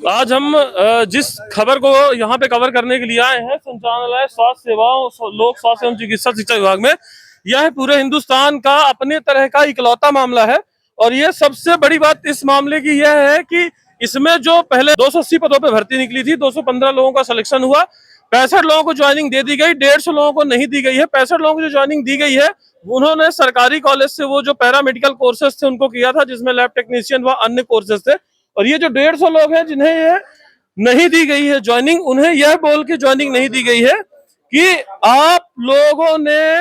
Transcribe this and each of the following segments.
आज हम जिस खबर को यहाँ पे कवर करने के लिए आए हैं, संचालनालय स्वास्थ्य सेवाओं लोक स्वास्थ्य एवं चिकित्सा शिक्षा विभाग में, यह पूरे हिंदुस्तान का अपने तरह का इकलौता मामला है। और ये सबसे बड़ी बात इस मामले की यह है कि इसमें जो पहले 280 पदों पे भर्ती निकली थी, 215 लोगों का सिलेक्शन हुआ, 65 लोगों को ज्वाइनिंग दे दी गई, 150 लोगों को नहीं दी गई है। 65 लोगों को जो ज्वाइनिंग दी गई है, उन्होंने सरकारी कॉलेज से वो जो पैरामेडिकल कोर्सेज थे उनको किया था, जिसमें लैब टेक्नीशियन व अन्य कोर्सेज थे। और ये जो 150 लोग हैं जिन्हें ये नहीं दी गई है ज्वाइनिंग, उन्हें यह बोल के ज्वाइनिंग नहीं दी गई है कि आप लोगों ने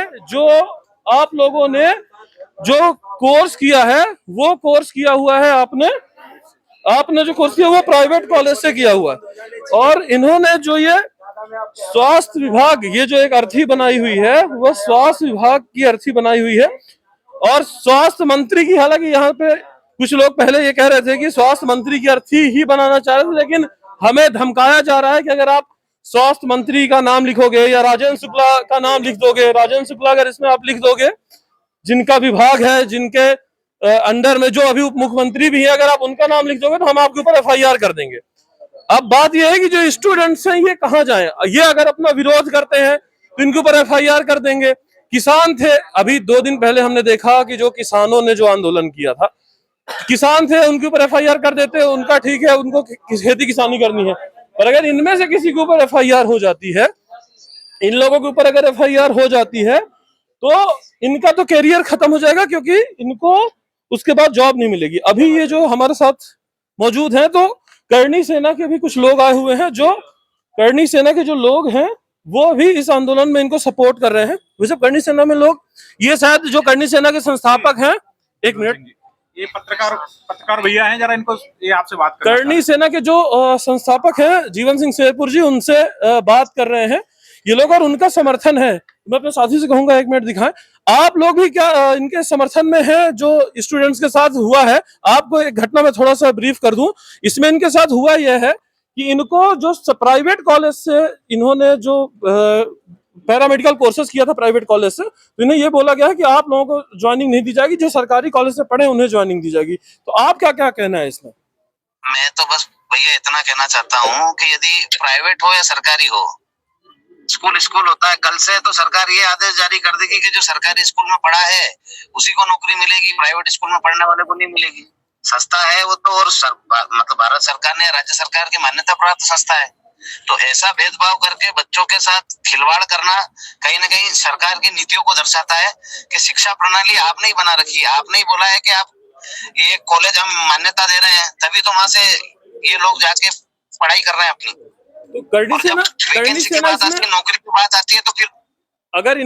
जो कोर्स किया है वो कोर्स किया हुआ है, आपने जो कोर्स किया वो प्राइवेट कॉलेज से किया हुआ है। और इन्होंने जो ये स्वास्थ्य विभाग, ये जो एक अर्थी बनाई हुई है, वो स्वास्थ्य विभाग की अर्थी बनाई हुई है। और स्वास्थ्य मंत्री की, हालांकि यहाँ पे कुछ लोग पहले ये कह रहे थे कि स्वास्थ्य मंत्री की अर्थी ही बनाना चाह रहे थे, लेकिन हमें धमकाया जा रहा है कि अगर आप स्वास्थ्य मंत्री का नाम लिखोगे या राजेंद्र शुक्ला का नाम लिख दोगे, राजेंद्र शुक्ला अगर इसमें आप लिख दोगे, जिनका विभाग है, जिनके अंडर में जो अभी उप मुख्यमंत्री भी है, अगर आप उनका नाम लिख दोगे तो हम आपके ऊपर एफआईआर कर देंगे। अब बात यह है कि जो स्टूडेंट्स हैं ये कहाँ जाएं? ये अगर अपना विरोध करते हैं तो इनके ऊपर एफआईआर कर देंगे। किसान थे, अभी 2 दिन पहले हमने देखा कि जो किसानों ने जो आंदोलन किया था, किसान थे, उनके ऊपर एफआईआर कर देते, उनका ठीक है, उनको खेती किसानी करनी है। पर अगर इनमें से किसी के ऊपर एफआईआर हो जाती है, इन लोगों के ऊपर अगर एफआईआर हो जाती है तो इनका तो कैरियर खत्म हो जाएगा, क्योंकि इनको उसके बाद जॉब नहीं मिलेगी। अभी ये जो हमारे साथ मौजूद हैं, तो करणी सेना के भी कुछ लोग आए हुए हैं, जो करणी सेना के जो लोग हैं वो भी इस आंदोलन में इनको सपोर्ट कर रहे हैं। वैसे करणी सेना में लोग, ये शायद जो करणी सेना के संस्थापक हैं, एक मिनट, ये पत्रकार भैया हैं, जरा इनको ये आपसे बात करना करणी सेना के जो संस्थापक हैं जीवन सिंह शेरपुर जी, उनसे बात कर रहे हैं ये लोग, और उनका समर्थन है। मैं अपने साथी से कहूंगा 1 मिनट दिखाएं। आप लोग भी क्या इनके समर्थन में हैं? जो स्टूडेंट्स के साथ हुआ है, आपको एक घटना में थोड़ा सा ब्रीफ कर दूं। इसमें इनके साथ हुआ यह है कि इनको जो प्राइवेट कॉलेज से इन्होंने जो पैरामेडिकल कोर्सेज किया था प्राइवेट कॉलेज से, तो इन्हें ये बोला गया है कि आप लोगों को ज्वाइनिंग नहीं दी जाएगी, जो सरकारी कॉलेज से पढ़े उन्हें ज्वाइनिंग दी जाएगी। तो आप क्या क्या कहना है इसमें? मैं तो बस भैया इतना कहना चाहता हूँ कि यदि प्राइवेट हो या सरकारी हो, स्कूल होता है। कल से तो सरकार ये आदेश जारी कर देगी कि जो सरकारी स्कूल में पढ़ा है उसी को नौकरी मिलेगी, प्राइवेट स्कूल में पढ़ने वाले को नहीं मिलेगी। संस्था है वो तो, और मतलब भारत सरकार ने, राज्य सरकार की मान्यता प्राप्त संस्था है। तो ऐसा भेदभाव करके बच्चों के साथ खिलवाड़ करना कहीं ना कहीं सरकार की नीतियों को दर्शाता है कि शिक्षा प्रणाली आपने ही बना रखी है। आपने ही बोला है कि आप ये कॉलेज हम मान्यता दे रहे हैं, तभी तो वहां से ये लोग जाके पढ़ाई कर रहे हैं अपनी। तो करणी सेना नौकरी की बात आती है तो फिर अगर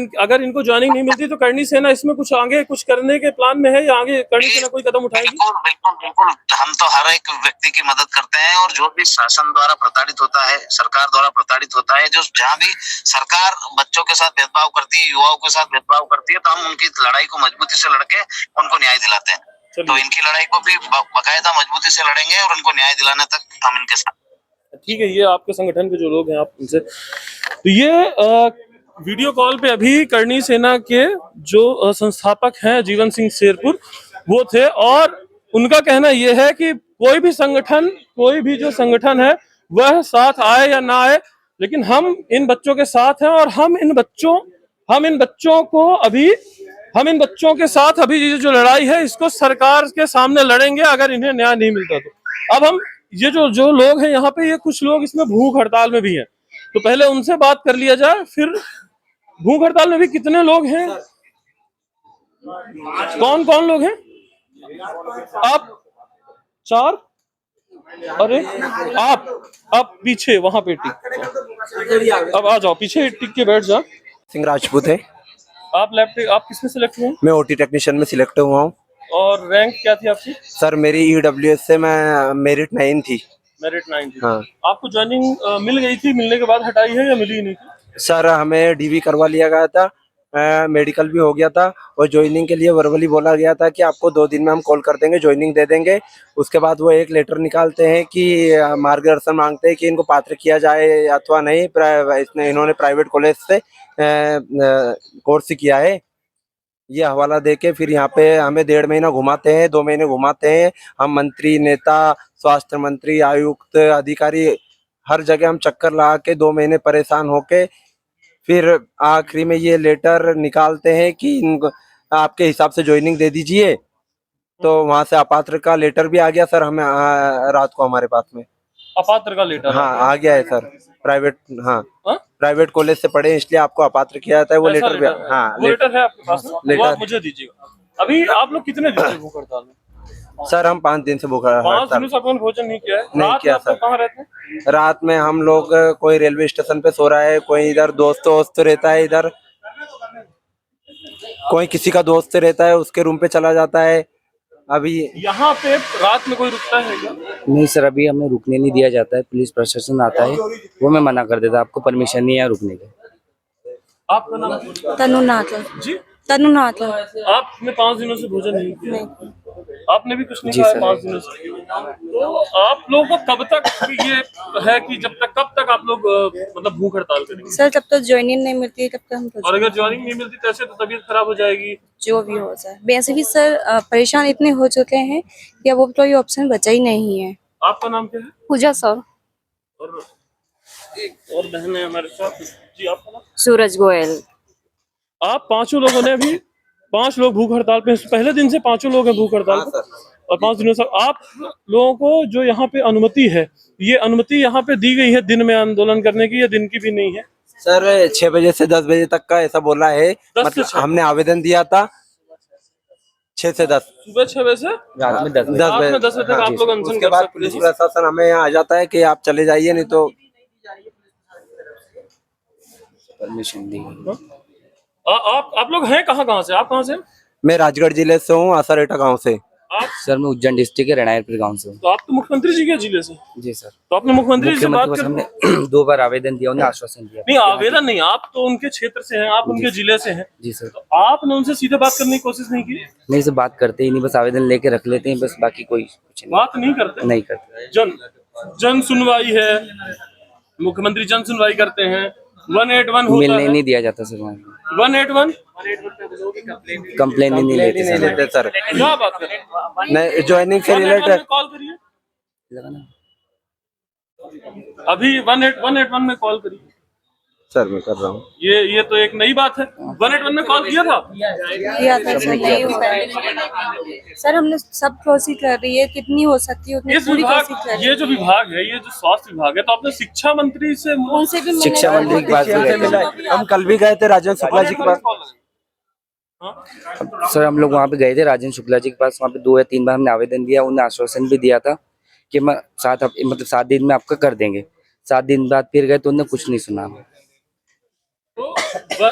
इनको ज्वाइनिंग नहीं मिलती तो करणी सेना इसमें कुछ आगे कुछ करने के प्लान में है, या आगे करणी सेना कोई कदम उठाएगी? बिल्कुल हम तो हर एक व्यक्ति की मदद करते हैं, और जो भी शासन द्वारा प्रताड़ित होता है, सरकार द्वारा प्रताड़ित होता है, जो जहाँ भी सरकार बच्चों के साथ भेदभाव करती है, युवाओं के साथ भेदभाव करती है, तो हम उनकी लड़ाई को मजबूती से लड़के उनको न्याय दिलाते हैं। तो इनकी लड़ाई को भी बाकायदा मजबूती से लड़ेंगे और उनको न्याय दिलाने तक हम इनके साथ। ठीक है, ये आपके संगठन के जो लोग हैं, आप उनसे, तो ये वीडियो कॉल पे अभी करणी सेना के जो संस्थापक हैं जीवन सिंह शेरपुर, वो थे। और उनका कहना यह है कि कोई भी जो संगठन है वह साथ आए या ना आए, लेकिन हम इन बच्चों के साथ हैं, और हम इन बच्चों के साथ अभी ये जो लड़ाई है इसको सरकार के सामने लड़ेंगे अगर इन्हें न्याय नहीं मिलता तो। अब हम ये जो लोग हैं यहाँ पे, ये कुछ लोग इसमें भूख हड़ताल में भी हैं, तो पहले उनसे बात कर लिया जाए। फिर भूख हड़ताल में भी कितने लोग हैं, कौन कौन लोग हैं? आप 4? अरे आप पीछे वहां पे टिक, अब आ जाओ पीछे, टिक के बैठ जाओ। सिंह राजपूत है। आप किसमें सिलेक्ट हुए? मैं ओटी टेक्नीशियन में सिलेक्ट हुआ हूँ। और रैंक क्या थी आपकी? सर मेरी ईडब्ल्यूएस से मैं मेरिट 9 थी। मेरिट 9 थी। हाँ। आपको ज्वाइनिंग मिल गई थी, मिलने के बाद हटाई है या मिली ही नहीं थी? सर हमें डीवी करवा लिया गया था, मेडिकल भी हो गया था, और ज्वाइनिंग के लिए वर्बली बोला गया था कि आपको 2 दिन में हम कॉल कर देंगे, ज्वाइनिंग दे देंगे। उसके बाद वो एक लेटर निकालते हैं कि मार्गदर्शन मांगते हैं कि इनको पात्र किया जाए अथवा नहीं। इन्होंने प्राइवेट कॉलेज से कोर्स किया है, ये हवाला देके फिर यहाँ पे हमें 1.5 महीना घुमाते हैं, 2 महीने घुमाते हैं। हम मंत्री, नेता, स्वास्थ्य मंत्री, आयुक्त, अधिकारी हर जगह हम चक्कर लगा के 2 महीने परेशान होके फिर आखिरी में ये लेटर निकालते हैं कि आपके हिसाब से ज्वाइनिंग दे दीजिए। तो वहां से अपात्र का लेटर भी आ गया सर हमें रात को हमारे पास में। अपात्र का लेटर हाँ आ गया है सर, प्राइवेट, हाँ हाँ? प्राइवेट कॉलेज से पढ़े इसलिए आपको अपात्र किया जाता है। वो ऐसा लेटर भी, हाँ वो लेटर है आपके पास में? वो लेटर। आप मुझे दीजिएगा। अभी आप लोग कितने दिन से भूख हड़ताल में? सर हम 5 दिन से भूखा 5 हड़ताल। दिनों से अपन भोजन नहीं किया है। नहीं रात किया में आप लोग सर। कहाँ रहते हैं? रात में हम लोग कोई रेलवे स्टेशन पे सो रहा है, कोई इधर दोस्त रहता है, इधर कोई किसी का दोस्त रहता है उसके रूम पे चला जाता है। अभी यहाँ पे रात में कोई रुकता है क्या? नहीं सर, अभी हमें रुकने नहीं दिया जाता है। पुलिस प्रशासन आता है, वो मैं मना कर देता, आपको परमिशन नहीं है रुकने की। आपका नाम? तनुनाथ जी, तनुनाथ आपने 5 दिनों से भोजन नहीं किया? नहीं। आपने भी कुछ नहीं जी खाया सर। 5 दिनों से? तो आप लोगों को कब तक ये है कि कब तक आप लोग मतलब भूख हड़ताल करेंगे? सर जब तक ज्वाइनिंग नहीं मिलती है तब तक हम और अगर ज्वाइनिंग नहीं मिलती तो ऐसे तो तबीयत खराब हो जाएगी। जो भी हो जाए। वैसे भी सर परेशान इतने हो चुके हैं कि अब वो कोई ऑप्शन बचा ही नहीं है। आपका नाम क्या है? पूजा सर। और एक और बहन है हमारे साथ। जी, आपका नाम? सूरज गोयल। आप 5 लोगों ने अभी 5 लोग भूख हड़ताल पे, पहले दिन से 5 लोग हैं भूख हड़ताल पे और 5 दिनों से आप लोगों को जो यहाँ पे अनुमति है, ये अनुमति यहाँ पे दी गई है दिन में आंदोलन करने की या दिन की भी नहीं है? सर 6 बजे से 10 बजे तक का ऐसा बोला है। 10 से मतलब 6? हमने आवेदन दिया था 6 से 10, सुबह 6 बजे से रात में 10 बजे। 10 रात में 10 बजे तक हाँ, आप लोग अनशन उसके कर बाद सकते पुलिस हैं। प्रशासन हमें यहाँ आ जाता है कि आप चले जाइए, नहीं तो परमिशन दी। आप लोग हैं कहाँ से? आप कहाँ से? मैं राजगढ़ जिले से हूँ, आसारेटा गांव से। आप सर मैं उज्जैन डिस्ट्रिक्ट के रणायरपुर गाँव से हूँ। तो आप तो मुख्यमंत्री जी के जिले से, जी सर। तो आपने मुख्यमंत्री जी से बात मुख्यमंत्री बस कर? हमने 2 बार आवेदन दिया, उन्हें आश्वासन दिया। नहीं, आवेदन नहीं, आप तो उनके क्षेत्र से हैं, आप उनके जिले से हैं, जी सर। तो आपने उनसे सीधे बात करने की कोशिश नहीं की? नहीं सर, बात करते ही नहीं, बस आवेदन लेके रख लेते हैं, बस बाकी कोई कुछ बात नहीं करते? नहीं करते। जन सुनवाई है, मुख्यमंत्री जन सुनवाई करते हैं, 181 होता मिलने है। नहीं दिया जाता सर वहाँ। 181 कंप्लेन ही नहीं लेते नहीं सर। लेते सर। क्या बात कर रहे हैं? नहीं, ज्वाइनिंग से 181 रिलेटेड में कॉल करिए, लगा ना? अभी 181 में कॉल करिए। सर मैं कर रहा हूँ। ये तो एक नई बात है। 181 में कॉल किया था? किया था सर, नहीं हो पाया। सर हमने सब कोशिश कर रही है, कितनी हो सकती है उतनी इस पूरी विभाग, कोशिश कर रही ये है। जो विभाग है, ये जो स्वास्थ्य विभाग है, तो आपने शिक्षा मंत्री से उनसे भी मैंने शिक्षा मंत्री के पास भी से गए मिला थे। है। हम कल भी गए थे राजेंद्र शुक्ला जी के पास। हाँ? सर हम लोग वहाँ पे गए थे राजेंद्र शुक्ला जी के पास, वहाँ पे 2 या 3 बार हमने आवेदन दिया, उन्हें आश्वासन भी दिया था कि मैं 7 दिन में आपका कर देंगे। 7 दिन बाद फिर गए तो उन्होंने कुछ नहीं सुना। तो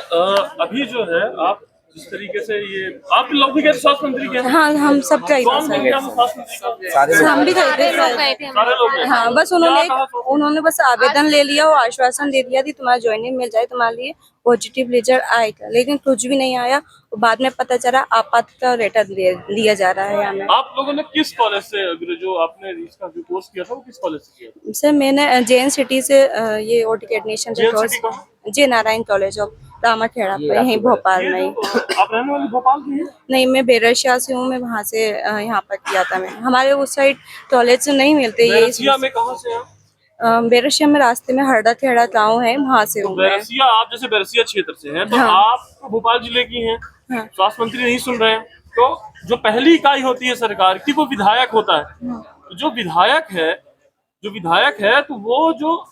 अभी जो है आप जिस तरीके से ये आप लोग भी गए थे स्वास्थ्य मंत्री के? हाँ हम सब गए थे कौन सर। मिल गया स्वास्थ्य मंत्री का? सारे हम भी गए थे सर। सारे लोग गए। हाँ बस उन्होंने बस आवेदन ले लिया और आश्वासन दे दिया कि तुम्हारा ज्वाइनिंग मिल जाए, तुम्हारे लिए पॉजिटिव रिजल्ट आएगा, लेकिन कुछ भी नहीं आया। और बाद में पता चला आपात का लेटर दिया जा रहा है हमें। आप लोगों ने किस कॉलेज से जो आपने इसका जो कोर्स किया था वो किस कॉलेज से किया? सर मैंने जैन सिटी से ये OT admission Jain course city कहाँ? जे नारायण कॉलेज ऑफ रामाखेड़ा पर यहीं भोपाल में ही। आप रहने वाले भोपाल की हैं? नहीं मैं बेरसिया से हूँ, मैं वहाँ से यहाँ पर किया था। मैं हमारे उस साइड कॉलेज नहीं मिलते ये। बैरसिया में कहाँ से हैं? बेरसिया में रास्ते में हरदा खेड़ा गाँव है, वहाँ से हूँ मैं। बैरसिया, आप जैसे बैरसिया क्षेत्र से हैं, तो हाँ। आप तो भोपाल जिले की हैं। हाँ। स्वास्थ्य मंत्री नहीं सुन रहे हैं, तो जो पहली इकाई होती है सरकार की वो विधायक होता है। तो जो विधायक है तो वो जो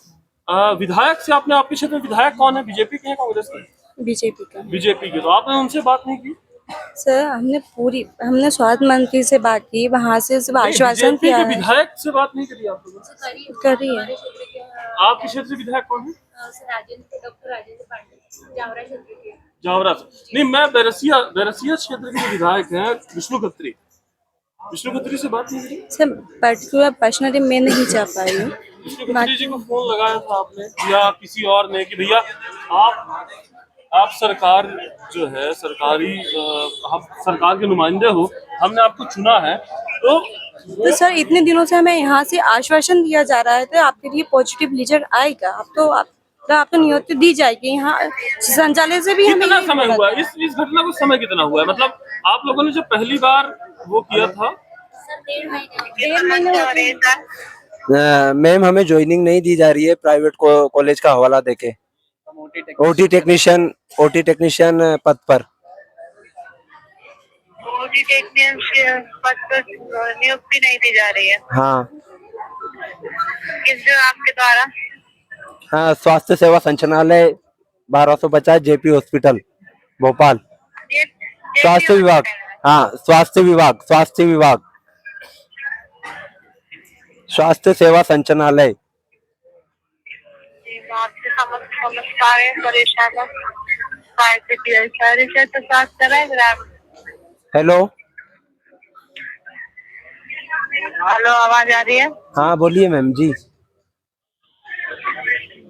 विधायक से आपने, आपके क्षेत्र में विधायक कौन है? बीजेपी के हैं, कांग्रेस के? बीजेपी का। बीजेपी के। तो आपने उनसे बात नहीं की? सर हमने स्वास्थ्य मंत्री से बात की, वहाँ से सिर्फ आश्वासन बीजेपी किया के है। विधायक से बात नहीं करी आप लोगों ने? करी है। आपके क्षेत्र से विधायक कौन है? डॉक्टर राजेंद्र पांडे जावरा क्षेत्र के। जावरा से नहीं, मैं बैरसिया क्षेत्र के विधायक हैं विष्णु खत्री से बात नहीं करी? सर पर्टिकुलर पर्सनली मैं नहीं जा पाई हूँ। विष्णु खत्री जी को फोन लगाया था आपने या किसी और ने कि भैया आप सरकार जो है सरकारी आप सरकार के नुमाइंदे हो, हमने आपको चुना है, तो सर इतने दिनों से हमें यहाँ से आश्वासन दिया जा रहा है तो आपके लिए पॉजिटिव रिजल्ट आएगा। अब तो आप तो आपको नियुक्ति दी जाएगी। यहाँ संचालय से भी हमें कितना यही समय बोला हुआ था। इस घटना को, समय कितना हुआ है? मतलब आप लोगों ने जो पहली बार वो किया था, सर 1.5 महीने 1.5 महीने हो गए। मैम हमें ज्वाइनिंग नहीं दी जा रही है प्राइवेट कॉलेज का हवाला देके, ओटी टेक्नीशियन पद पर। ओटी टेक्नीशियन पद पर नियुक्ति नहीं दी जा रही है। हाँ किस जो आपके द्वारा? हाँ, स्वास्थ्य सेवा संचालनालय 1250 जेपी हॉस्पिटल भोपाल, स्वास्थ्य विभाग। हाँ, स्वास्थ्य विभाग स्वास्थ्य सेवा संचालनालय। आपसे समझ पा रहे हैं, परेशान है, सहायता की जाए। सारे से तो साथ कराए आप। हेलो हेलो, आवाज आ रही है? हाँ बोलिए मैम जी।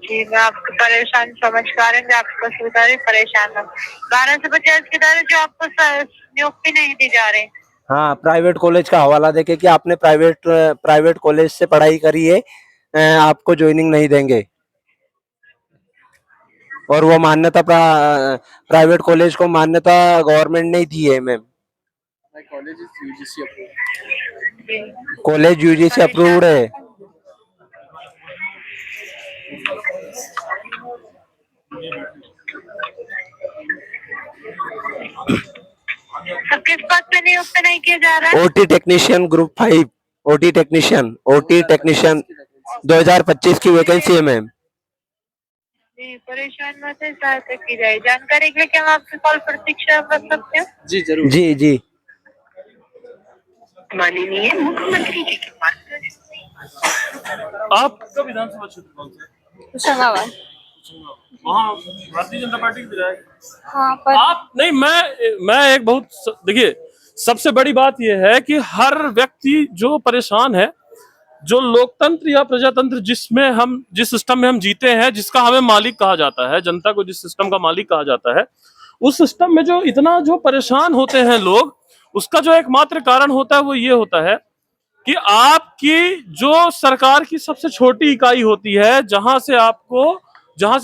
जी, मैं आपको परेशान समझ पा रही हूँ, आपको सुविधा परेशान है। 1250 के द्वारा जो आपको नियुक्ति नहीं दी जा रही। हाँ, प्राइवेट कॉलेज का हवाला देके कि आपने प्राइवेट कॉलेज से पढ़ाई करी है, आपको ज्वाइनिंग नहीं देंगे। और वो मान्यता प्राइवेट कॉलेज को मान्यता गवर्नमेंट ने दी है मैम। कॉलेज यूजीसी अप्रूव्ड है। तो किस बात पे नियुक्त नहीं किया जा रहा है? OT technician group 5, OT technician 2025 की वैकेंसी है मैम। जी, परेशान मत है, सहायता की जाए। जानकारी के लिए क्या हम आपसे कॉल प्रतीक्षा कर सकते हैं? जी जरूर। जी माननीय मुख्यमंत्री जी के पास। आपका विधानसभा क्षेत्र कौन सा है? होशंगाबाद। वहाँ भारतीय जनता पार्टी के विधायक? हाँ, पर आप नहीं, मैं एक बहुत, देखिए सबसे बड़ी बात यह है कि हर व्यक्ति जो परेशान है, जो लोकतंत्र या प्रजातंत्र जिस सिस्टम में हम जीते हैं, जिसका हमें मालिक कहा जाता है, जनता को जिस सिस्टम का मालिक कहा जाता है, उस सिस्टम में जो इतना जो परेशान होते हैं लोग, उसका जो एकमात्र कारण होता है वो ये होता है कि आपकी जो सरकार की सबसे छोटी इकाई होती है, जहां से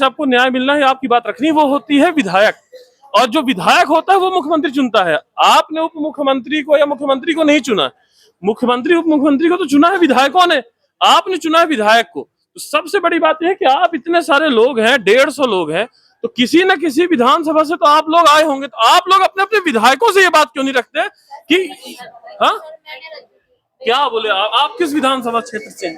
आपको न्याय मिलना है, आपकी बात रखनी, वो होती है विधायक। और जो विधायक होता है वो मुख्यमंत्री चुनता है। आपने उप मुख्यमंत्री को या मुख्यमंत्री को नहीं चुना, मुख्यमंत्री उप मुख्यमंत्री को तो चुना है विधायकों ने, आपने चुना है विधायक को। तो सबसे बड़ी बात यह है कि आप इतने सारे लोग हैं, 150 लोग हैं, तो किसी न किसी विधानसभा से तो आप लोग आए होंगे, तो आप लोग अपने अपने विधायकों से ये बात क्यों नहीं रखते कि हाँ क्या बोले आप किस विधानसभा क्षेत्र से हैं?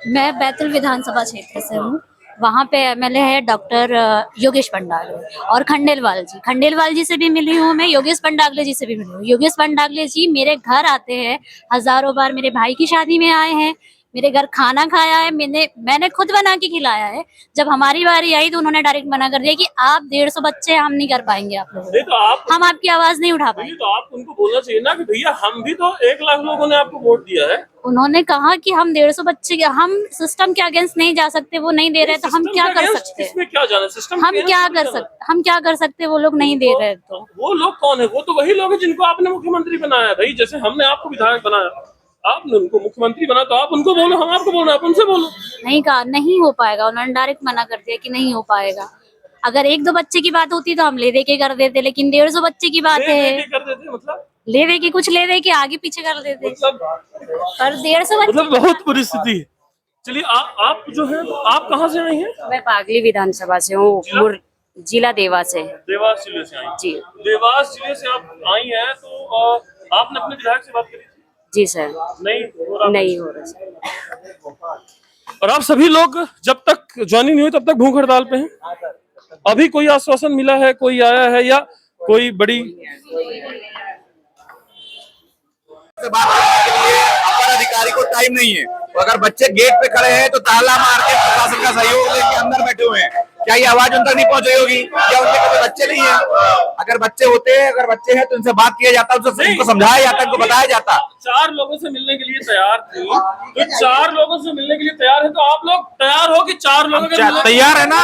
मैं बैतूल विधानसभा क्षेत्र से हूँ। वहाँ पे एमएलए है डॉक्टर योगेश पंडागले और खंडेलवाल जी से भी मिली हूँ मैं, योगेश पंडागले जी से भी मिली हूँ। योगेश पंडागले जी मेरे घर आते हैं, हजारों बार मेरे भाई की शादी में आए हैं, मेरे घर खाना खाया है, मैंने खुद बना के खिलाया है। जब हमारी बारी आई तो उन्होंने डायरेक्ट मना कर दिया कि आप 150 बच्चे हम नहीं कर पाएंगे, आप लोग तो हम आपकी आवाज नहीं उठा पाएंगे। तो आप उनको बोलना चाहिए ना कि भैया हम भी तो 1 लाख लोगों ने आपको वोट दिया है। उन्होंने कहा कि हम 150 बच्चे, हम सिस्टम के अगेंस्ट नहीं जा सकते, वो नहीं दे रहे तो हम क्या कर सकते हैं? इसमें क्या जाना, सिस्टम हम क्या कर सकते, वो लोग नहीं दे रहे तो। वो लोग कौन है? वो तो वही लोग हैं जिनको आपने मुख्यमंत्री बनाया भाई। जैसे हमने आपको विधायक बनाया, आपने उनको मुख्यमंत्री बना, तो आप उनको बोलो, हम आपको बोलो, आप उनसे बोलो। नहीं कहा, नहीं हो पाएगा, उन्होंने डायरेक्ट मना कर दिया कि नहीं हो पाएगा। अगर 1-2 बच्चे की बात होती तो हम ले दे के कर देते, लेकिन 150 बच्चे की बात है, कर देते मतलब ले दे के कुछ ले दे के आगे पीछे कर देते, पर 150 बच्चे मतलब बहुत परिस्थिति। चलिए आप जो है, आप कहाँ से आई हैं? मैं पागली विधानसभा से हूँ, जिला देवास से। देवास जिले से आई जी। देवास जिले से आप आई हैं, तो आपने अपने विधायक से बात करी थी? जी सर। नहीं हो रहा सर। और आप सभी लोग जब तक ज्वाइनिंग नहीं हुई तब तक भूख हड़ताल पे हैं। अभी कोई आश्वासन मिला है, कोई आया है या कोई बड़ी बात करने के लिए अपर अधिकारी को टाइम नहीं है। तो अगर बच्चे गेट पे खड़े हैं तो ताला मार के प्रशासन का सहयोग लेके अंदर बैठे हुए हैं, क्या ये आवाज उन तक नहीं पहुंच रही होगी? या उनके कभी बच्चे नहीं है? अगर बच्चे होते हैं, अगर बच्चे हैं तो उनसे बात किया जाता, उनको समझाया जाता, उनको बताया जाता। 4 लोगों से मिलने के लिए तैयार थी, तो 4 लोगों से मिलने के लिए तैयार है, तो आप लोग तैयार हो कि 4 लोगों के तैयार है ना?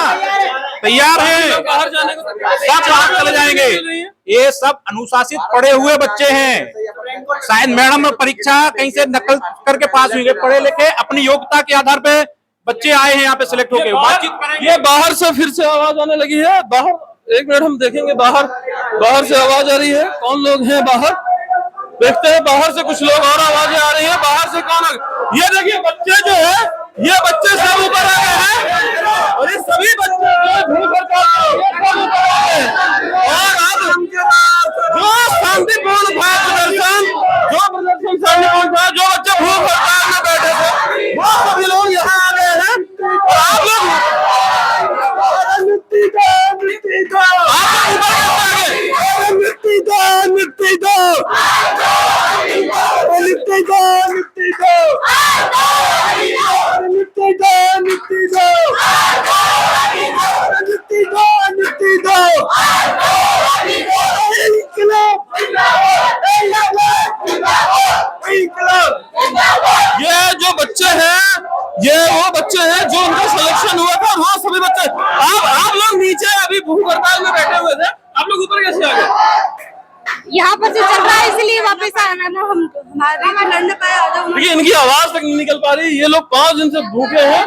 तैयार है, बाहर जाने को सब बाहर चले जाएंगे। ये सब अनुशासित पढ़े हुए बच्चे हैं। शायद मैडम परीक्षा कहीं से नकल करके पास हुई, पढ़े लिखे अपनी योग्यता के आधार पे बच्चे आए हैं यहाँ पे सिलेक्ट होके बातचीत करेंगे। ये बाहर से फिर से आवाज आने लगी है। बाहर एक मिनट हम देखेंगे, बाहर से आवाज आ रही है। कौन लोग हैं बाहर, देखते हैं। बाहर से कुछ लोग और आवाजें आ रही है। बाहर से कौन ये देखिए बच्चे जो है, ये बच्चे सब ऊपर आ गए हैं और ये सभी बच्चे जो ऊपर आ गए हैं। और अब जो शांतिपूर्ण था प्रदर्शन, शांतिपूर्ण था, जो बच्चे भूख हड़ताल में बैठे थे, वो सभी लोग यहाँ आ गए हैं। और आप लोग मिट्टी दो, मिट्टी दो, आप ऊपर कैसे आ गए? मिट्टी दो, मिट्टी दो, मिट्टी दो, मिट्टी दो, मिट्टी दो, मिट्टी दो, मिट्टी दो, मिट्टी दो, ये जो बच्चे हैं, ये वो बच्चे हैं जो उनका सिलेक्शन हुआ था। हाँ सभी बच्चे, आप लोग नीचे अभी भूख हड़ताल में बैठे हुए थे, आप लोग ऊपर कैसे आ गए? यहाँ पर से चल रहा है इसलिए वापस आना ना, हम हमारे लड़ने पाए। देखिए इनकी आवाज तक नहीं निकल पा रही। ये लोग 5 दिन से भूखे हैं।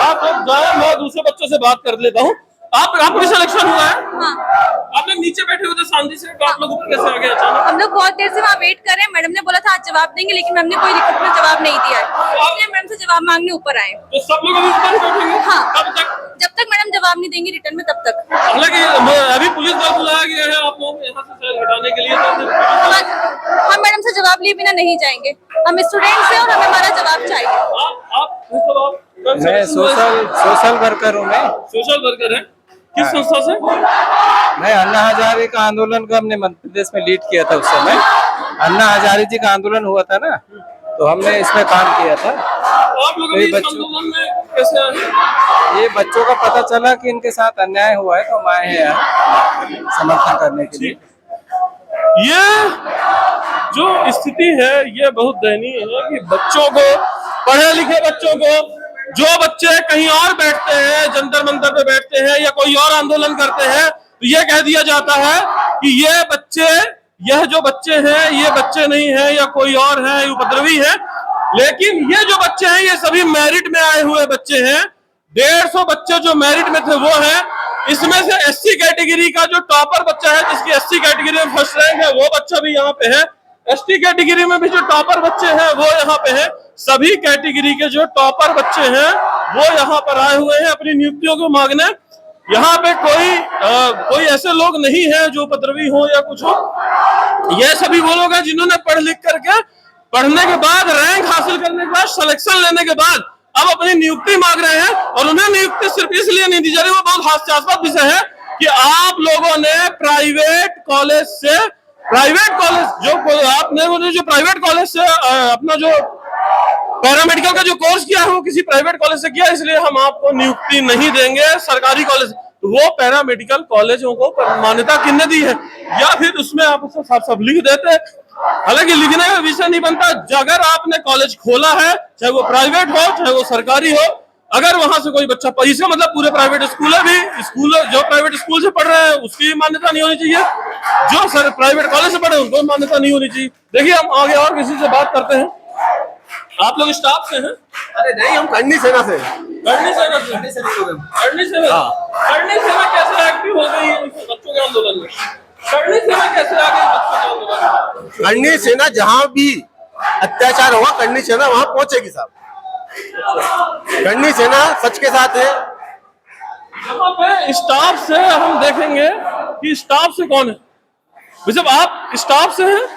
आप लोग जाए, मैं दूसरे बच्चों से बात कर लेता हूँ। आपका सिलेक्शन हुआ है? हाँ। आप लोग नीचे बैठे हुए थे शांति से, तो आप लोग ऊपर कैसे आ गए अचानक? हम लोग बहुत देर से वहाँ वेट कर रहे हैं। मैडम ने बोला था आज जवाब देंगे, लेकिन मैम ने कोई लिखित में जवाब नहीं दिया है, इसलिए मैम से जवाब मांगने ऊपर आए। तो सब लोग अभी ऊपर बैठेंगे? हाँ। कब तक? जब तक मैडम जवाब नहीं देंगी रिटर्न में, तब तक। हालांकि अभी पुलिस बल बुलाया गया है आप लोगों को यहाँ से शहर हटाने के लिए। हम मैडम से जवाब लिए बिना नहीं जाएंगे। हम स्टूडेंट्स हैं और हमें हमारा जवाब चाहिए। मैं सोशल वर्कर हूँ। मैं सोशल वर्कर है। किस संस्था से? मैं अन्ना हजारे का आंदोलन को हमने मध्य प्रदेश में लीड किया था। उस समय अन्ना हजारे जी का आंदोलन हुआ था ना, तो हमने इसमें काम किया था। आप लोग इस आंदोलन में कैसे आए? ये बच्चों का पता चला कि इनके साथ अन्याय हुआ है, तो हम आए हैं यहाँ समर्थन करने के लिए। ये जो स्थिति है ये बहुत दयनीय है कि बच्चों को, पढ़े लिखे बच्चों को, जो बच्चे कहीं और बैठते हैं, जंतर मंतर पे बैठते हैं या कोई और आंदोलन करते हैं, तो ये कह दिया जाता है कि ये बच्चे, यह जो बच्चे हैं ये बच्चे नहीं है या कोई और है, उपद्रवी है। लेकिन ये जो बच्चे हैं ये सभी मेरिट में आए हुए बच्चे हैं। 150 बच्चे जो मेरिट में थे वो हैं। इसमें से एससी कैटेगरी का जो टॉपर बच्चा है, जिसकी एससी कैटेगरी में फर्स्ट रैंक है, वो बच्चा भी यहाँ पे है। एसटी कैटेगरी में भी जो टॉपर बच्चे हैं वो यहाँ पे हैं। सभी कैटेगरी के जो टॉपर बच्चे हैं वो यहाँ पर आए हुए हैं अपनी नियुक्तियों को मांगने। यहाँ पे कोई ऐसे लोग नहीं है जो उपद्रवी हो या कुछ हो। ये सभी वो लोग हैं जिन्होंने पढ़ लिख करके, पढ़ने के बाद, रैंक हासिल करने के बाद, सिलेक्शन लेने के बाद अब अपनी नियुक्ति मांग रहे हैं। और उन्हें नियुक्ति सिर्फ इसलिए नहीं दी जा रही, वो बहुत हास्यास्पद विषय है कि आप लोगों ने प्राइवेट कॉलेज से, जो प्राइवेट कॉलेज से अपना जो पैरामेडिकल का जो कोर्स किया है वो किसी प्राइवेट कॉलेज से किया, इसलिए हम आपको नियुक्ति नहीं देंगे सरकारी कॉलेज। तो वो पैरामेडिकल कॉलेजों को मान्यता किसने दी है? या फिर उसमें आप उसको साफ लिख देते। हालांकि लिखने का विषय नहीं बनता। अगर आपने कॉलेज खोला है, चाहे वो प्राइवेट हो चाहे वो सरकारी हो, अगर वहां से कोई बच्चा, इसका मतलब पूरे प्राइवेट स्कूल है भी, स्कूल जो प्राइवेट स्कूल से पढ़ रहे हैं उसकी मान्यता नहीं होनी चाहिए, जो सर प्राइवेट कॉलेज से पढ़े उनको मान्यता नहीं होनी चाहिए। देखिए हम आगे और किसी से बात करते हैं। आप लोग स्टाफ से हैं? अरे नहीं, हम करनी सेना से। करनी सेना कैसे एक्टिव हो गई है बच्चों के आंदोलन में? करनी सेना कैसे आ गई बच्चों के आंदोलन में? करनी सेना जहाँ भी अत्याचार होगा, करनी सेना वहाँ पहुंचेगी साहब। करनी सेना सच के साथ है। यहाँ पे स्टाफ से हम देखेंगे कि स्टाफ से कौन है। जब आप स्टाफ से हैं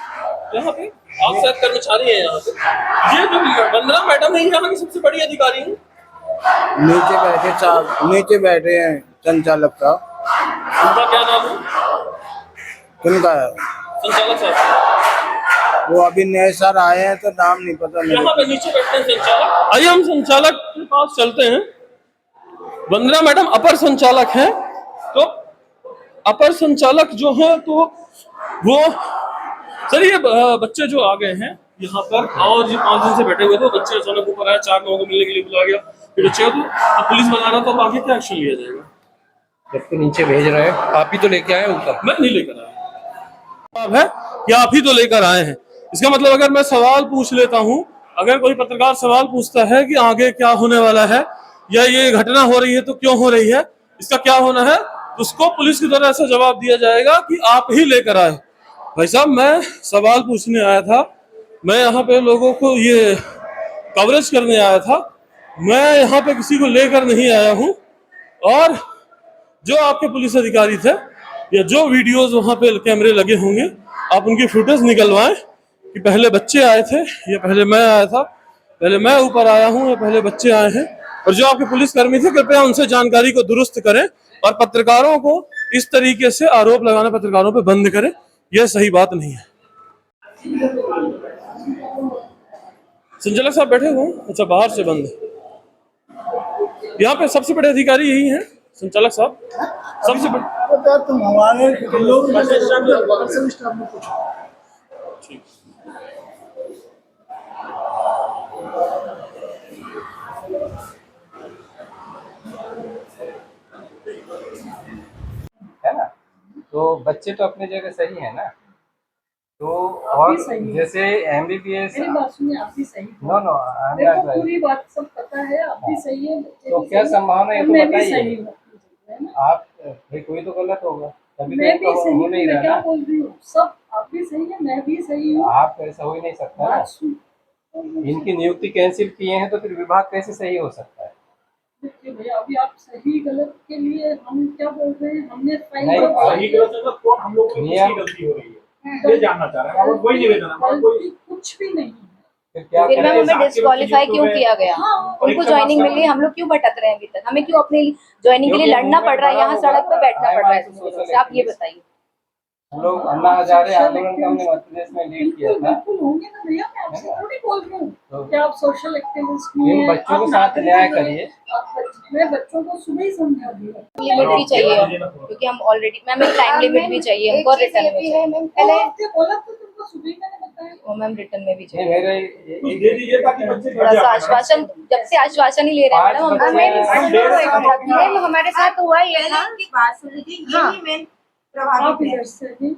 यहाँ पे, आप शायद कर्मचारी हैं यहाँ से। ये जो वंदना मैडम है यहाँ की सबसे बड़ी अधिकारी है। नीचे बैठे हैं संचालक का। उनका क्या नाम है? उनका संचालक साहब। वो अभी नए सर आए हैं तो नाम नहीं पता। यहाँ पे नीचे बैठते हैं संचालक। आइए हम संचालक के पास चलते हैं। वंदना मैडम अपर संचालक हैं। तो अपर संचालक जो है, तो वो सर ये बच्चे जो आ गए हैं यहाँ पर, और जो 5 दिन से बैठे हुए थे, बच्चे अचानक ऊपर आए, 4 लोगों को मिलने के लिए बुलाया गया, फिर बच्चे को तो पुलिस बना रहा, तो आगे क्या एक्शन लिया जाएगा? जब तो नीचे भेज रहे हैं, आप ही तो लेके आए ऊपर। मैं नहीं लेकर आया है कि आप ही तो लेकर आए हैं। इसका मतलब अगर मैं सवाल पूछ लेता हूँ, अगर कोई पत्रकार सवाल पूछता है कि आगे क्या होने वाला है या ये घटना हो रही है तो क्यों हो रही है, इसका क्या होना है, उसको पुलिस की तरफ से जवाब दिया जाएगा कि आप ही लेकर आए। भाई साहब, मैं सवाल पूछने आया था, मैं यहाँ पे लोगों को ये कवरेज करने आया था, मैं यहाँ पे किसी को लेकर नहीं आया हूँ। और जो आपके पुलिस अधिकारी थे या जो वीडियोस वहाँ पे कैमरे लगे होंगे, आप उनकी फुटेज निकलवाएं कि पहले बच्चे आए थे या पहले मैं आया था, पहले मैं ऊपर आया हूँ या पहले बच्चे आए हैं। और जो आपके पुलिसकर्मी थे, कृपया उनसे जानकारी को दुरुस्त करें और पत्रकारों को इस तरीके से आरोप लगाना पत्रकारों पे बंद करें, यह सही बात नहीं है। संचालक साहब बैठे हुए हैं? अच्छा, बाहर से बंद है। यहाँ पे सबसे बड़े अधिकारी यही हैं संचालक साहब, सबसे बड़े। तुम हमारे लोग है ना, तो बच्चे तो अपनी जगह सही है ना। तो और जैसे MBBS, आप भी सही नो नो, पूरी बात सब पता है, आप भी सही है। तो क्या संभावना है, तो मैं भी बताइए सही हूँ। आप। भाई कोई तो गलत होगा, तभी मैं भी तो सही हो हूँ, नहीं मैं रहा क्या ना। बोल रही हूँ, सब आप भी सही है, मैं भी सही हूँ। आप ऐसा हो ही नहीं सकता ना। इनकी नियुक्ति कैंसिल किए हैं तो फिर विभाग कैसे सही हो सकता है? देखिए भैया, अभी आप सही गलत के लिए हम क्या बोल रहे हैं, हमने फाइल नहीं, हम लोग को गलती हो रही है ये जानना चाह रहे हैं, और कोई निवेदन है, कोई कुछ भी नहीं है। फिर मैम हमें डिस्क्वालीफाई क्यों किया गया? उनको ज्वाइनिंग मिली, हम लोग क्यों भटक रहे हैं अभी तक? हमें क्यों अपनी ज्वाइनिंग के लिए लड़ना पड़ रहा है, यहाँ सड़क पे बैठना पड़ रहा है? आप ये बताइए। हम लोग अन्ना हजारे आंदोलन का हमने मध्य प्रदेश में लीड किया था। बिल्कुल होंगे ना भैया, मैं आपसे थोड़ी बोल रही हूँ कि आप सोशल एक्टिविस्ट इन में बच्चों के साथ न्याय करिए। मैं बच्चों को सुबह ही समझा दिया। लिमिट भी चाहिए क्योंकि हम ऑलरेडी, मैम एक टाइम लिमिट भी चाहिए हमको, रिटर्न में चाहिए। पहले बोला तो तुमको सुबह ही मैंने बताया। वो मैम रिटर्न में भी नहीं, चाहिए। मेरे दे दीजिए ताकि बच्चे थोड़ा सा आश्वासन, जब से आश्वासन ही ले रहे हैं मैडम, हम हमारे साथ हुआ ही है ना। बात सुन लीजिए, यही मेन आप इधर से नहीं,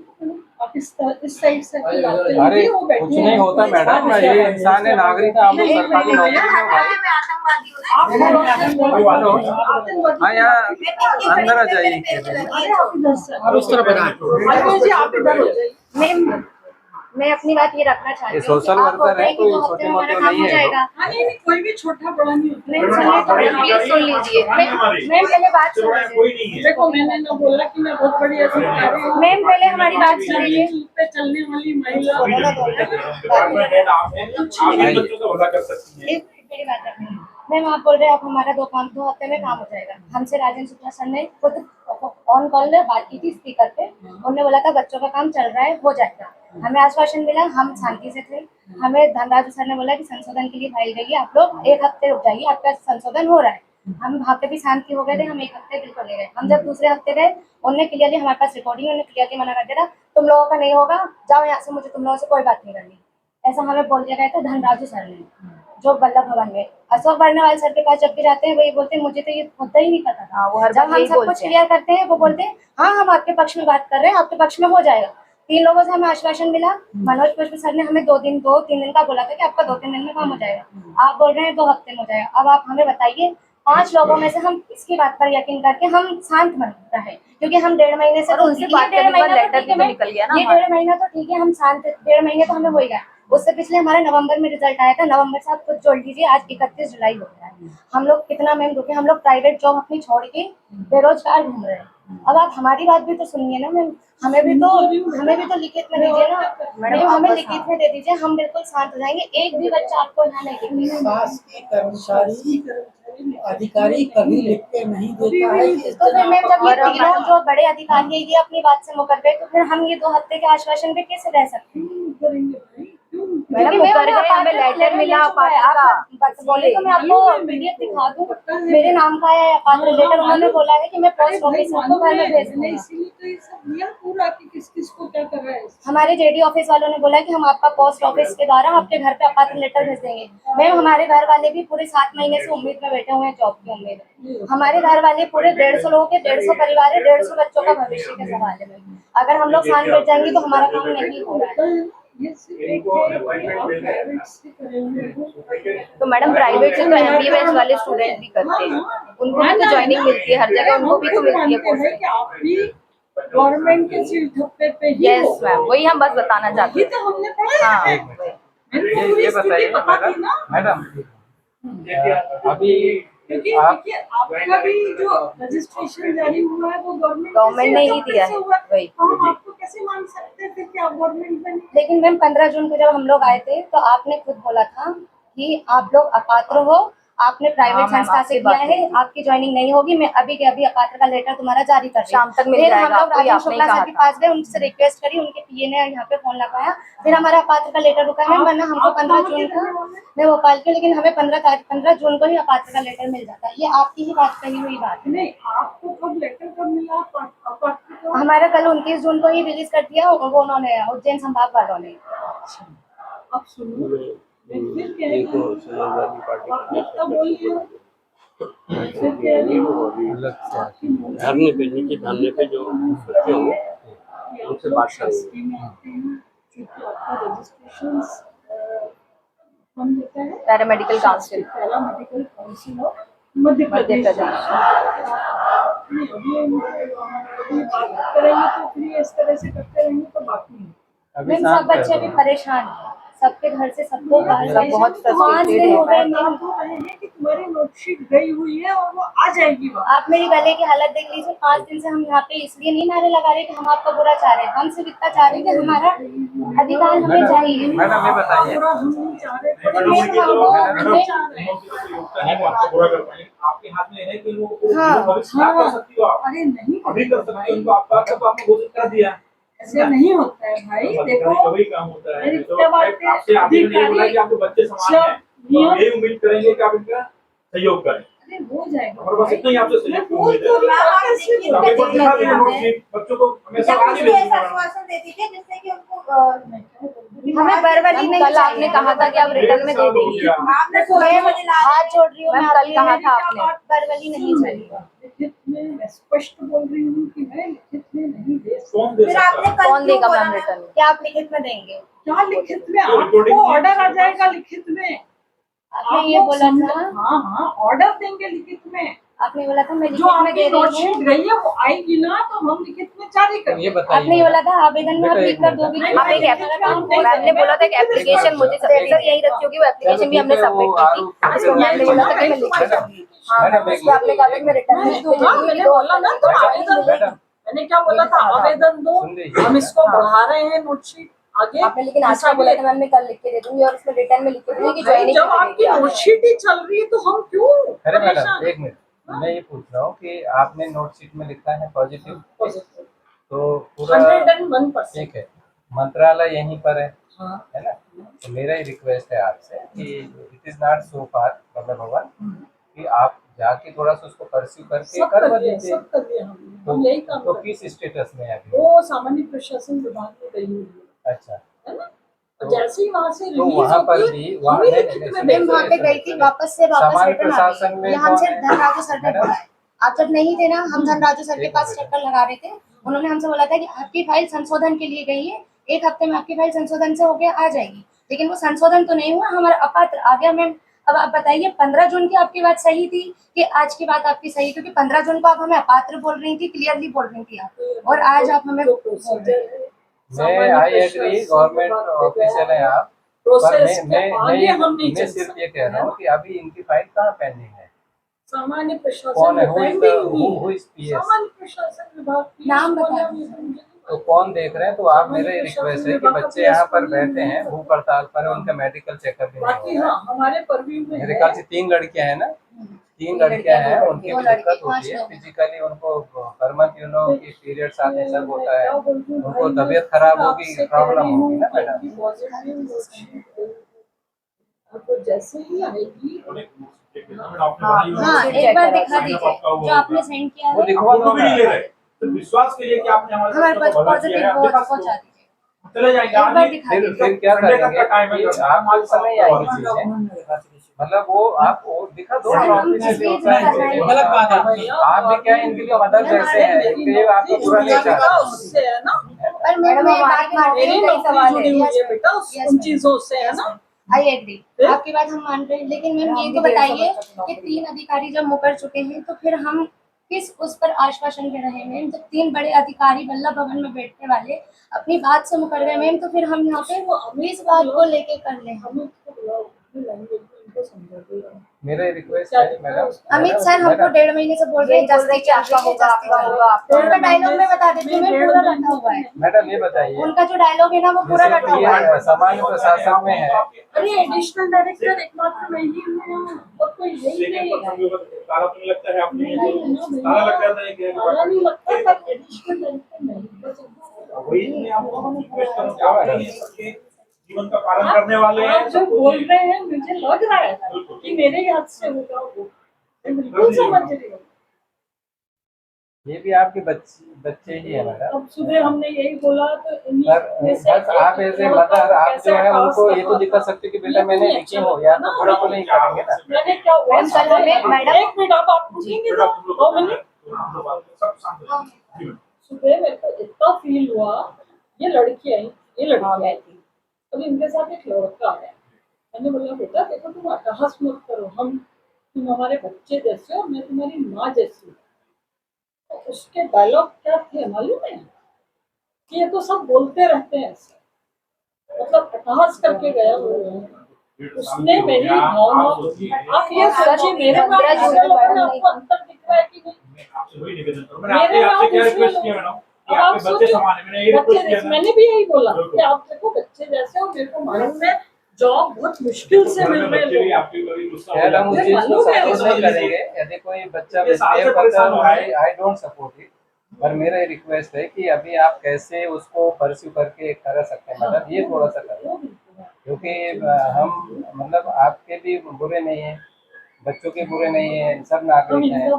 आप इस साइड से अरे कुछ नहीं होता मैडम, ये इंसान है, नागरिक है, हम लोग सरकारी नौकरी में भाई। हाँ, यहाँ अंदर आ जाइए। उस तरफ आप इधर हो जाइए। मैं अपनी बात ये रखना चाहती हूँ, सोशल वर्कर है, कोई छोटे मोटे नहीं है। नहीं, कोई भी छोटा बड़ा नहीं होता। प्लीज सुन लीजिए मैम, पहले बात सुन लीजिए। देखो, मैंने ना बोला कि मैं बहुत बड़ी अधिकारी हूँ। मैम पहले हमारी बात सुन लीजिए। पे चलने वाली महिला मैम, आप बोल रहे हैं अब हमारा 2 हफ्ते में काम हो जाएगा। हमसे राजेंद्र शुक्ला सर ने खुद ऑन कॉल में बात की थी स्पीकर पे, उन्होंने बोला था बच्चों का काम चल रहा है, हो जाएगा। हमें आश्वासन मिला, हम शांति से थे। हमें धनराज सर ने बोला कि संशोधन के लिए फाइल गई, आप लोग 1 हफ्ते रुक जाइए, आपका संशोधन हो रहा है। हम वहाँ पे भी शांति हो गए थे, हम 1 हफ्ते बिल्कुल ले गए। हम जब दूसरे हफ्ते गए, उन्होंने क्लियरली हमारे पास रिकॉर्डिंग, उन्होंने क्लियरली मना कर दिया, तुम लोगों का नहीं होगा, जाओ यहाँ से, मुझे तुम लोगों से कोई बात नहीं करनी। ऐसा हमें बोल दिया गया था धनराजू सर ने, जो बल्लभ भवन में। अशोक बर्नवाल सर के पास जब भी जाते हैं, वही बोलते हैं मुझे तो ये मुद्दा ही नहीं पता था। जब हम सब कुछ क्लियर करते हैं, वो बोलते हैं हाँ हम आपके पक्ष में बात कर रहे हैं, आपके पक्ष में हो जाएगा। 3 लोगों से हमें आश्वासन मिला। मनोज पुष्प सर ने हमें 2-3 दिन का बोला था कि आपका 2-3 दिन में काम हो जाएगा। आप बोल रहे हैं 2 हफ्ते में हो जाएगा। अब आप हमें बताइए, 5 लोगों में से हम इसकी बात पर यकीन करके हम शांत बन रहे, क्योंकि हम 1.5 महीने से तो ये 1.5 महीना तो ठीक है, ये 1.5 महीना तो ठीक है, हम शांत 1.5 महीने तो हमें हो ही गया। उससे पिछले हमारे नवंबर में रिजल्ट आया था। नवंबर से आप खुद जोड़ लीजिए, आज 31 जुलाई हो गया है। हम लोग कितना मैम रुके, हम लोग प्राइवेट जॉब अपनी छोड़ के बेरोजगार घूम रहे हैं। अब आप हमारी बात भी तो सुनिए ना मैम, हमें भी तो लिखित में दीजिए ना मैडम, हमें लिखित में दे दीजिए, हम बिल्कुल शांत हो जाएंगे। एक भी बच्चा आपको यहाँ नहीं दिखेगा। कर्मचारी अधिकारी कभी लिख के नहीं देता है। तो फिर मैम जब ये तीनों जो बड़े अधिकारी है ये अपनी बात से मुकर गए, तो फिर हम ये 2 हफ्ते के आश्वासन पे कैसे रह सकते हैं? मैडम हमें लेटर मिला, बोले तो मैं आपको पीडीएफ दिखा दूं, मेरे नाम का है अपात्र लेटर। उन्होंने बोला है कि मैं पोस्ट ऑफिस को घर में भेज दूंगा। इसीलिए तो ये सब लिया पूरा कि किस को क्या कर रहा है। हमारे जेडी ऑफिस वालों ने बोला कि हम आपका पोस्ट ऑफिस के द्वारा आपके घर पे अपात्र लेटर भेज देंगे। मैम हमारे घर वाले भी पूरे 7 महीने से उम्मीद में बैठे हुए हैं, जॉब की उम्मीद। हमारे घर वाले पूरे 150 लोगों के 150 परिवार है, 150 बच्चों का भविष्य के सवाल है। अगर हम लोग शांत बैठ जाएंगे तो हमारा काम नहीं हो रहा है। ये सिर्फ एक है कि आप प्राइवेट से करे हुए हो। तो मैडम प्राइवेट से तो MBBS वाले स्टूडेंट भी करते हैं, उनको भी तो ज्वाइनिंग मिलती है हर जगह, उनको भी तो मिलती है पोस्ट। कि आप भी गवर्नमेंट के सील ठप्पे पे ही यस हो। मैम, वही हम बस बताना चाहते ये हैं। तो हमने पढ़ा हाँ, है। ये बताइए मैडम, अभी क्योंकि आप देखिए आपका भी जो रजिस्ट्रेशन जारी हुआ है वो गवर्नमेंट ने ही दिया है, वही। तो हम आपको कैसे मान सकते थे कि आप गवर्नमेंट में लेकिन मैम 15 जून को जब हम लोग आए थे तो आपने खुद बोला था कि आप लोग अपात्र हो, आपने प्राइवेट हाँ, मैम, संस्था आपकी से बात किया है, आपकी ज्वाइनिंग नहीं होगी, मैं अभी के अभी अपात्र का लेटर तुम्हारा जारी कर रही हूँ। शाम तक मिल फिर हम जाएगा लोग आपको, ये राजेंद्र आपने ही शुक्ला कहा सर के था। पास गए, उनसे रिक्वेस्ट करी, उनके PA ने यहाँ पे फोन लगवाया, फिर हमारा अपात्र का लेटर रुका है, वरना हमको 15 जून को, मैं भोपाल की, लेकिन हमें 15 जून को ही अपात्र का लेटर मिल जाता है। ये आपकी ही बात कही हुई बात है। नहीं, आपको कब लेटर कब मिला अपात्र का? हमारा कल 29 जून को ही रिलीज कर दिया वो उन्होंने, उज्जैन संभाग वालों ने। अब सुनो, फिर क्या है तब बोलिए, फिर क्या धरने पे, नीचे धरने पे जो बच्चे हो उनसे बात करेंगे। रजिस्ट्रेशन हम देते हैं paramedical council, paramedical council of Madhya Pradesh. अभी बात करेंगे तो फिर इस तरह से करते रहेंगे तो बाकी नहीं। मैम सब बच्चे भी परेशान हैं, सबके घर से सबको बहुत 5 दिन हो गए। कि तुम्हारी नोटशीट गई हुई है और वो आ जाएगी। आप मेरी गले की हालत देख लीजिए, 5 दिन से हम यहाँ पे इसलिए नहीं नारे लगा रहे कि हम आपका बुरा चाह रहे हैं, हम सिर्फ इतना चाह रहे हैं कि हमारा अधिकार हमें चाहिए। मैडम ये बताइए, आपके हाथ में है कि भविष्य में कर सकती हो आप, अरे नहीं, अभी कर सकते हो, उनको आपका आपने घोषित कर दिया। ऐसे नहीं होता है भाई, देखो वही काम होता है। तो आपसे आपसे बोला कि आपके बच्चे समान हैं, तो यही उम्मीद करेंगे कि आप इनका सहयोग करें। अरे हो जाएगा और बस इतना ही आपसे सहयोग की उम्मीद है। बच्चों को हमेशा आगे हमें वर्बली नहीं, कल आपने कहा था कि आप रिटर्न में दे देंगी। हाथ जोड़ रही हूँ, मैम, कल कहा था आपने। वर्बली नहीं चाहिए। लिखित में मैं स्पष्ट बोल रही हूँ कि मैं लिखित में नहीं दे सकती। कौन दे सकता है? कौन देगा मैम रिटर्न में? क्या आप लिखित में देंगे? क्या लिखित में? आपको ऑर्डर आ जाएगा लिखित में। आपने ये बोला था। हाँ हाँ, ऑर्डर देंगे लिखित में। आपने बोला था मैं जो लिखित में आपकी दे रही नोटशीट हूँ। गई है वो आएगी ना, तो हम लिखित में जारी करेंगे। आपने ये बोला था आवेदन में आप लिख कर दोगे। आप एक मैम ने बोला था कि एप्लीकेशन मुझे सर यही रखी होगी, वो एप्लीकेशन भी हमने सबमिट की थी, इसको मैम ने बोला था कि मैं लिख के दूंगी। हाँ, उसको आपने कहा था कि मैं रिटर्न में लिख के दूंगी। मैंने बोला ना, तो आवेदन दो। मैंने क्या बोला था, आवेदन दो, हम इसको बढ़ा रहे हैं नोटशीट आगे। आपने लेकिन आज बोला था मैम मैं कल लिख के दे दूंगी और उसमें रिटर्न में लिख के दूंगी कि ज्वाइनिंग जब आपकी नोटशीट ही चल रही है तो हम क्यों अरे मैडम परेशान? एक मिनट, मैं ये पूछ रहा हूँ कि आपने नोटशीट में लिखा है पॉजिटिव, तो पूरा 101%। ठीक है, मंत्रालय यहीं पर है हाँ। है ना? तो मेरा ही रिक्वेस्ट है आपसे कि इट इज नॉट सो फार मतलब भगवान कि आप जाके थोड़ा सा उसको परस्यू करके सब करवा कर दिया, दीजिए। सब कर दिया हम यही काम तो कर किस स्टेटस में है अभी? वो सामान्य प्रशासन विभाग में गई हुई है। अच्छा, है ना? और जैसे ही वहाँ से तो रिलीज वहाँ पर होती भी है, वहाँ हमें नहीं, लिखित नहीं, में सुनिए, मैम वहाँ पे गई थी, वापस से वापस सामान्य रिटर्न आ प्रशासन गई। में ये हमसे कौन है? धनराजू सर ने मैडम? बोला है। आप जब नहीं थे ना, हम धनराजू सर के पास चक्कर लगा रहे थे, उन्होंने हमसे बोला था कि आपकी फाइल संशोधन के लिए गई है, 1 हफ्ते में आपकी फाइल संशोधन से होके आ जाएगी, लेकिन वो संशोधन तो नहीं हुआ, हमारा अपात्र आ गया। मैम अब आप बताइए 15 जून की आपकी बात सही थी कि आज की बात आपकी सही? क्योंकि 15 जून को आप हमें अपात्र बोल रही थी, क्लियरली बोल रही थी आप, और आज आप हमें मैं आई एग्री, गवर्नमेंट ऑफिशियल है आप, पर मैं सिर्फ ये कह रहा हूँ कि अभी इनकी फाइल कहाँ पेंडिंग है? सामान्य प्रशासन कौन है? Pending who is PS? सामान्य प्रशासन विभाग की नाम बता तो कौन देख रहे हैं? तो आप, मेरा रिक्वेस्ट है कि बच्चे यहाँ पर बैठे हैं भूख हड़ताल पर, उनका मेडिकल चेकअप भी नहीं बाकी हो रहा है। हाँ, हमारे परवीन में मेरे ख्याल से 3 लड़कियां हैं ना, 3 लड़कियां हैं, उनकी भी दिक्कत होती है फिजिकली, उनको हर मंथ की पीरियड्स आते सब होता है, उनको तबीयत खराब होगी, प्रॉब्लम होगी ना मैडम। तो जैसे ही आएगी हाँ एक बार दिखा दीजिए जो आपने सेंड किया वो है, दिखवा दो भी नहीं ले रहे, तो विश्वास के लिए कि आपने हमारे पास पॉजिटिव पहुंचा दीजिए। चले जाएंगे एक बार आगे। दिखा दीजिए। फिर क्या संडे तक का टाइम है, करेंगे? आप समय आएगी चीजें, मतलब वो आप वो दिखा दो, सर, हम ऑफिशियली इसलिए होता है दिखा रहे हैं। गलत बात है। आप भी क्या इनके लिए मदद जैसे हैं, इनके लिए आपको पूरा नहीं चाहते उससे है ना, पर मैडम ये बात मान रही मेरी हूँ, कई नौकरी सवाल जुड़ी हुई है बेटा उन चीजों से, है ना। आई एग्री, आपकी बात हम मान रहे हैं, लेकिन मैम ये तो बताइए कि 3 अधिकारी जब मुकर चुके हैं तो फिर हम किस उस पर आश्वासन में रहे मैम। जब 3 बड़े अधिकारी वल्लभ भवन में बैठने वाले अपनी बात से मुकर गए मैम, तो फिर हम यहाँ पे इस बात को लेके कर ले। मेरा रिक्वेस्ट है मैडम, अमित सर हमको 1.5 महीने से बोल रहे हैं जस्ती चल रही है। उनका डायलॉग में बता देती हूँ मैं, पूरा रखा हुआ है। मैडम ये बताइए, उनका जो डायलॉग है ना वो पूरा रखा हुआ है। ये सामान्य प्रशासन में है, अरे एडिशनल डायरेक्टर एकमात्र मैं ही हूँ, और कोई यही नहीं है। ताला तो नहीं लगता है आपने, ताला लग जाता है क्या? ताला नहीं लगता, पर एडिशनल डायरेक्टर नहीं। वही मैं आपको रिक्वेस्ट करूंगा, आप ही सबके जीवन का पालन करने वाले हैं। आप जो बोल रहे हैं मुझे लग रहा है कि मेरे ही हाथ से होगा वो, मैं बिल्कुल समझ रही हूँ। ये भी आपके बच्चे ही है मैडम। अब सुबह हमने यही बोला तो बस आप ऐसे मदर, आप जो है उनको ये तो दिखा सकते कि बेटा मैंने लिखी हो, या तो बुरा तो नहीं करेंगे ना। मैंने क्या मैडम, एक मिनट आप पूछेंगे तो 2 मिनट। सुबह मेरे को इतना फील हुआ, ये लड़की आई थी, अभी इनके साथ एक लड़का आया। मैंने बोला बेटा देखो तुम अट्टहास मत करो, तुम हमारे बच्चे जैसे हो, मैं तुम्हारी माँ जैसी हूँ। तो उसके डायलॉग क्या थे मालूम है कि ये तो सब बोलते रहते हैं ऐसे, मतलब अट्टहास करके गया वो। उसने मेरी भावना, आप ये सोचिए मेरे में आपको अंतर दिख रहा है कि नहीं? आपसे क्या रिक्वेस्ट किया मैडम? आप बच्चे समान है, मैंने ये रिक्वेस्ट किया। मैंने भी यही बोला कि आप देखो बच्चे जैसे हो, मेरे को मालूम है जॉब बहुत मुश्किल से मिल रही है। हम उस चीज को सपोर्ट नहीं करेंगे, यदि कोई बच्चा मिसबिहेव करता है आई डोंट सपोर्ट इट, पर मेरा रिक्वेस्ट है कि अभी आप कैसे उसको परस्यू करके कर सकते हैं मैडम, ये थोड़ा सा करें, क्योंकि हम मतलब आपके भी बुरे नहीं है, बच्चों के बुरे नहीं है, सब नागरिक हैं,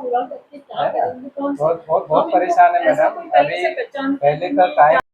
बहुत परेशान है मैडम। अभी पहले का टाइम